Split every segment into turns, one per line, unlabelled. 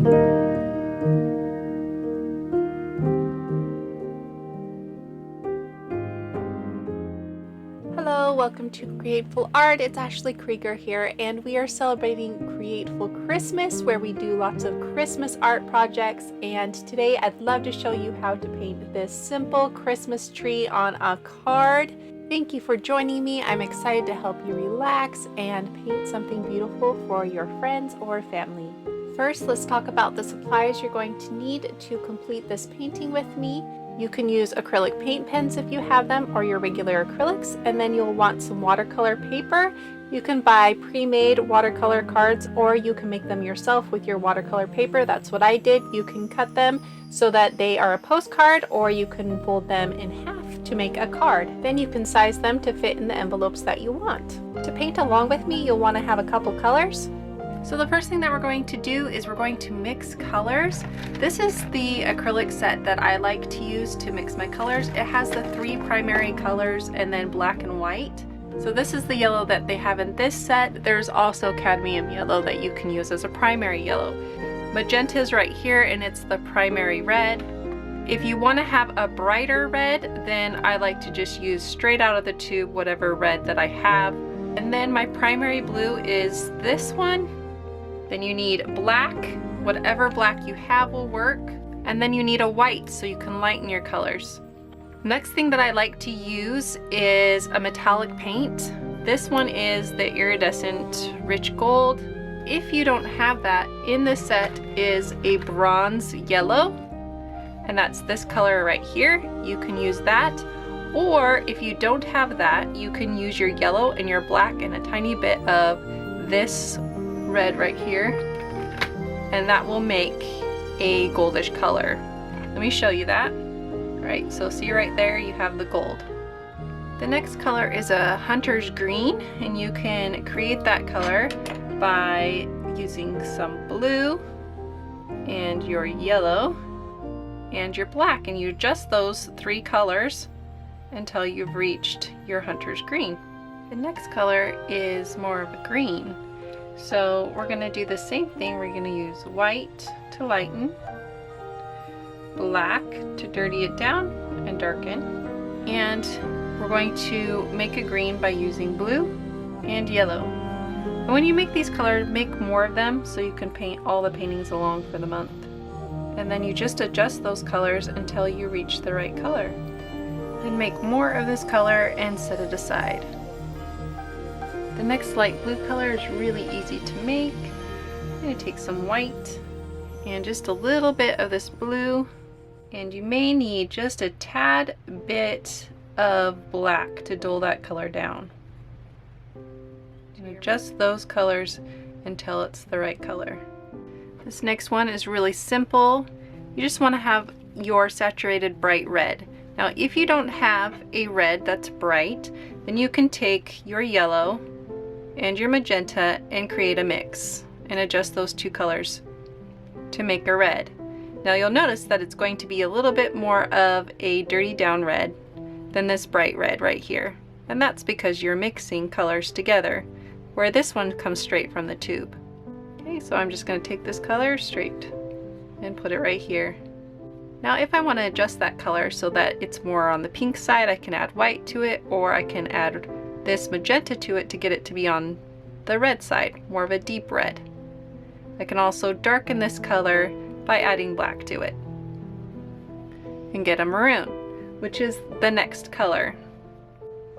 Hello, welcome to Createful Art. It's Ashley Krieger here, and we are celebrating Createful Christmas, where we do lots of Christmas art projects. And today I'd love to show you how to paint this simple Christmas tree on a card. Thank you for joining me. I'm excited to help you relax and paint something beautiful for your friends or family. First, let's talk about the supplies you're going to need to complete this painting with me. You can use acrylic paint pens if you have them, or your regular acrylics, and then you'll want some watercolor paper. You can buy pre-made watercolor cards, or you can make them yourself with your watercolor paper. That's what I did. You can cut them so that they are a postcard, or you can fold them in half to make a card. Then you can size them to fit in the envelopes that you want. To paint along with me, you'll want to have a couple colors. So the first thing that we're going to do is we're going to mix colors. This is the acrylic set that I like to use to mix my colors. It has the 3 primary colors and then black and white. So this is the yellow that they have in this set. There's also cadmium yellow that you can use as a primary yellow. Magenta is right here, and it's the primary red. If you want to have a brighter red, then I like to just use straight out of the tube whatever red that I have. And then my primary blue is this one. Then you need black, whatever black you have will work. And then you need a white so you can lighten your colors. Next thing that I like to use is a metallic paint. This one is the iridescent rich gold. If you don't have that, in the set is a bronze yellow, and that's this color right here. You can use that. Or if you don't have that, you can use your yellow and your black and a tiny bit of this red right here, and that will make a goldish color. Let me show you that. Right, so see right there, you have the gold. The next color is a hunter's green, and you can create that color by using some blue and your yellow and your black, and you adjust those 3 colors until you've reached your hunter's green. The next color is more of a green. So we're going to do the same thing. We're going to use white to lighten, black to dirty it down and darken, and we're going to make a green by using blue and yellow. And when you make these colors, make more of them so you can paint all the paintings along for the month. And then you just adjust those colors until you reach the right color. And make more of this color and set it aside. The next light blue color is really easy to make. I'm going to take some white and just a little bit of this blue, and you may need just a tad bit of black to dull that color down. And adjust those colors until it's the right color. This next one is really simple. You just want to have your saturated bright red. Now if you don't have a red that's bright, then you can take your yellow and your magenta and create a mix and adjust those 2 colors to make a red. Now you'll notice that it's going to be a little bit more of a dirty down red than this bright red right here, and that's because you're mixing colors together, where this one comes straight from the tube. Okay, so I'm just going to take this color straight and put it right here. Now if I want to adjust that color so that it's more on the pink side, I can add white to it, or I can add this magenta to it to get it to be on the red side, more of a deep red. I can also darken this color by adding black to it and get a maroon, which is the next color.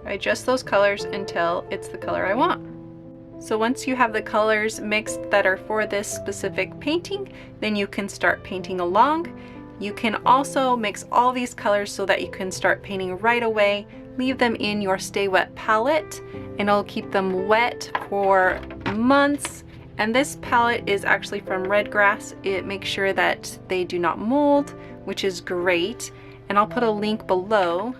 I adjust those colors until it's the color I want. So once you have the colors mixed that are for this specific painting, then you can start painting along. You can also mix all these colors so that you can start painting right away. Leave them in your Stay Wet palette, and it'll keep them wet for months. And this palette is actually from Redgrass. It makes sure that they do not mold, which is great. And I'll put a link below.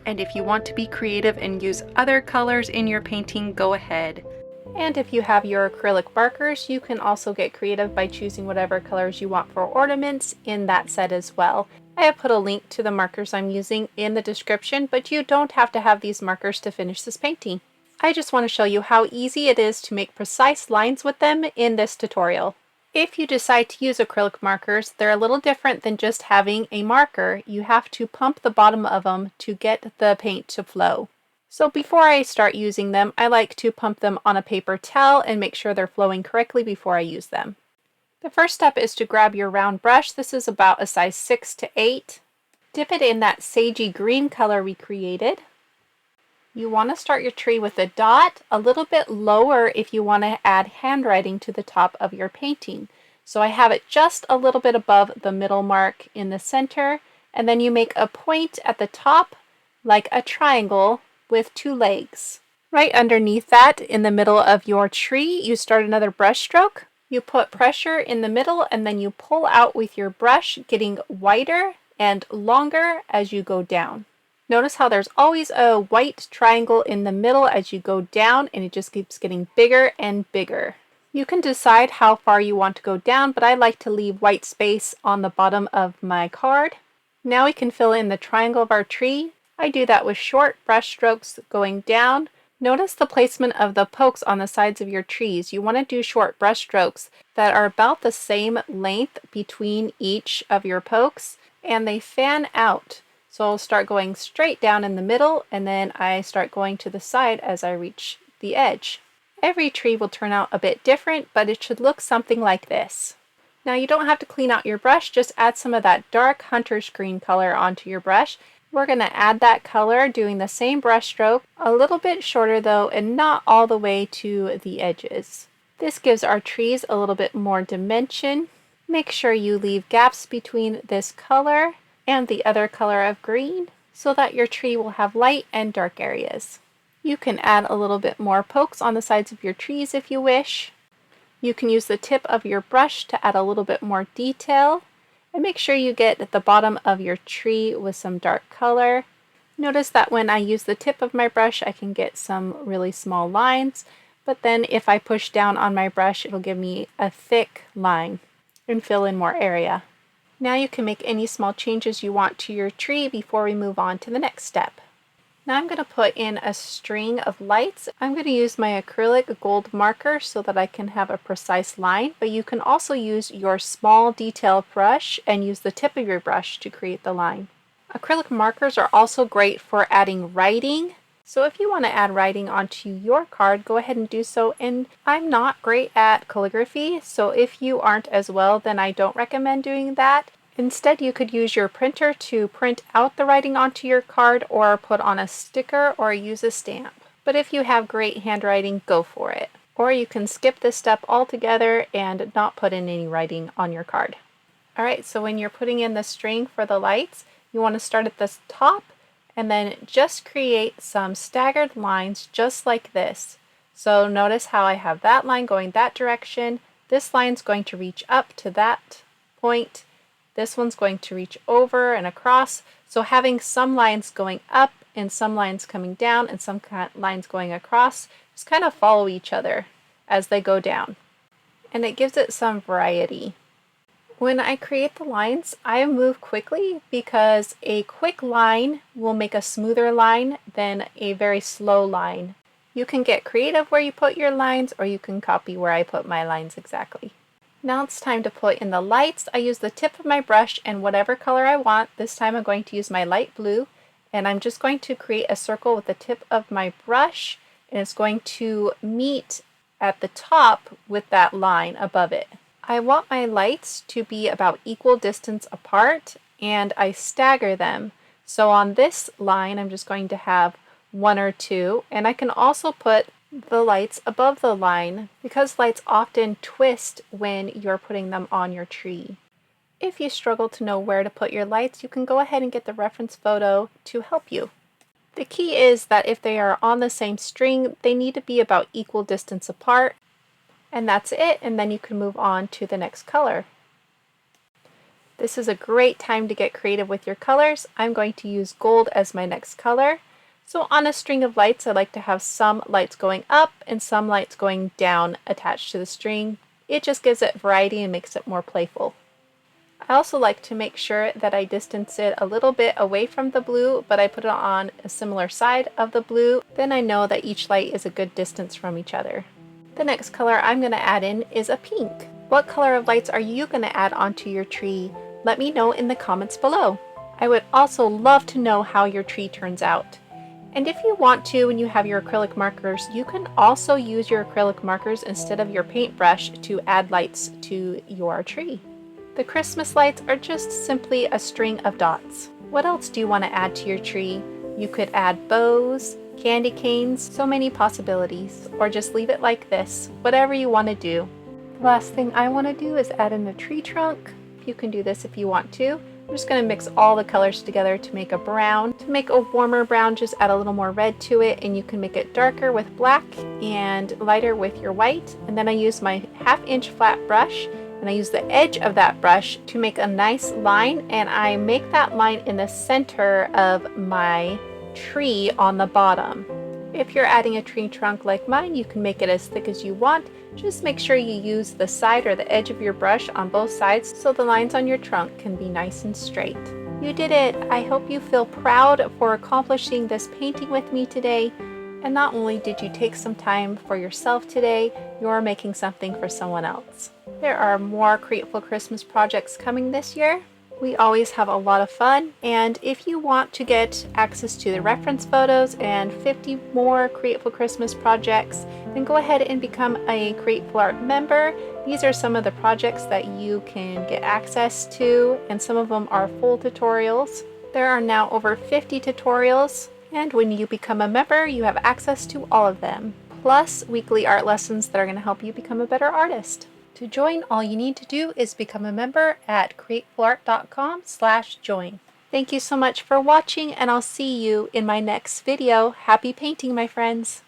And if you want to be creative and use other colors in your painting, go ahead. And if you have your acrylic markers, you can also get creative by choosing whatever colors you want for ornaments in that set as well. I have put a link to the markers I'm using in the description, but you don't have to have these markers to finish this painting. I just want to show you how easy it is to make precise lines with them in this tutorial. If you decide to use acrylic markers, they're a little different than just having a marker. You have to pump the bottom of them to get the paint to flow. So before I start using them, I like to pump them on a paper towel and make sure they're flowing correctly before I use them. The first step is to grab your round brush. This is about a size 6 to 8. Dip it in that sagey green color we created. You want to start your tree with a dot, a little bit lower if you want to add handwriting to the top of your painting. So I have it just a little bit above the middle mark in the center, and then you make a point at the top like a triangle with 2 legs. Right underneath that, in the middle of your tree, you start another brush stroke. You put pressure in the middle and then you pull out with your brush, getting wider and longer as you go down. Notice how there's always a white triangle in the middle as you go down, and it just keeps getting bigger and bigger. You can decide how far you want to go down, but I like to leave white space on the bottom of my card. Now we can fill in the triangle of our tree. I do that with short brush strokes going down. Notice the placement of the pokes on the sides of your trees. You want to do short brush strokes that are about the same length between each of your pokes, and they fan out. So I'll start going straight down in the middle, and then I start going to the side as I reach the edge. Every tree will turn out a bit different, but it should look something like this. Now you don't have to clean out your brush, just add some of that dark hunter's green color onto your brush. We're going to add that color doing the same brush stroke, a little bit shorter though, and not all the way to the edges. This gives our trees a little bit more dimension. Make sure you leave gaps between this color and the other color of green so that your tree will have light and dark areas. You can add a little bit more pokes on the sides of your trees if you wish. You can use the tip of your brush to add a little bit more detail. And make sure you get the bottom of your tree with some dark color. Notice that when I use the tip of my brush, I can get some really small lines, but then if I push down on my brush, it'll give me a thick line and fill in more area. Now you can make any small changes you want to your tree before we move on to the next step. Now I'm going to put in a string of lights. I'm going to use my acrylic gold marker so that I can have a precise line, but you can also use your small detail brush and use the tip of your brush to create the line. Acrylic markers are also great for adding writing. So if you want to add writing onto your card, go ahead and do so. And I'm not great at calligraphy, so if you aren't as well, then I don't recommend doing that. Instead, you could use your printer to print out the writing onto your card or put on a sticker or use a stamp. But if you have great handwriting, go for it. Or you can skip this step altogether and not put in any writing on your card. Alright, so when you're putting in the string for the lights, you want to start at the top and then just create some staggered lines just like this. So notice how I have that line going that direction. This line's going to reach up to that point. This one's going to reach over and across. So having some lines going up and some lines coming down and some lines going across just kind of follow each other as they go down. And it gives it some variety. When I create the lines, I move quickly because a quick line will make a smoother line than a very slow line. You can get creative where you put your lines, or you can copy where I put my lines exactly. Now it's time to put in the lights. I use the tip of my brush and whatever color I want. This time I'm going to use my light blue, and I'm just going to create a circle with the tip of my brush, and it's going to meet at the top with that line above it. I want my lights to be about equal distance apart, and I stagger them. So on this line I'm just going to have 1 or 2, and I can also put the lights above the line because lights often twist when you're putting them on your tree. If you struggle to know where to put your lights, you can go ahead and get the reference photo to help you. The key is that if they are on the same string, they need to be about equal distance apart, and that's it, and then you can move on to the next color. This is a great time to get creative with your colors. I'm going to use gold as my next color. So on a string of lights, I like to have some lights going up and some lights going down attached to the string. It just gives it variety and makes it more playful. I also like to make sure that I distance it a little bit away from the blue, but I put it on a similar side of the blue. Then I know that each light is a good distance from each other. The next color I'm going to add in is a pink. What color of lights are you going to add onto your tree? Let me know in the comments below. I would also love to know how your tree turns out. And if you want to, when you have your acrylic markers, you can also use your acrylic markers instead of your paintbrush to add lights to your tree. The Christmas lights are just simply a string of dots. What else do you want to add to your tree? You could add bows, candy canes, so many possibilities, or just leave it like this, whatever you want to do. The last thing I want to do is add in a tree trunk. You can do this if you want to. I'm just going to mix all the colors together to make a brown. To make a warmer brown, just add a little more red to it, and you can make it darker with black and lighter with your white. And then I use my 1/2 inch flat brush, and I use the edge of that brush to make a nice line, and I make that line in the center of my tree on the bottom. If you're adding a tree trunk like mine, you can make it as thick as you want. Just make sure you use the side or the edge of your brush on both sides so the lines on your trunk can be nice and straight. You did it! I hope you feel proud for accomplishing this painting with me today. And not only did you take some time for yourself today, you're making something for someone else. There are more Createful Christmas projects coming this year. We always have a lot of fun, and if you want to get access to the reference photos and 50 more Createful Christmas projects, then go ahead and become a Createful Art member. These are some of the projects that you can get access to, and some of them are full tutorials. There are now over 50 tutorials, and when you become a member, you have access to all of them, plus weekly art lessons that are going to help you become a better artist. To join, all you need to do is become a member at createfulart.com/join. Thank you so much for watching, and I'll see you in my next video. Happy painting, my friends!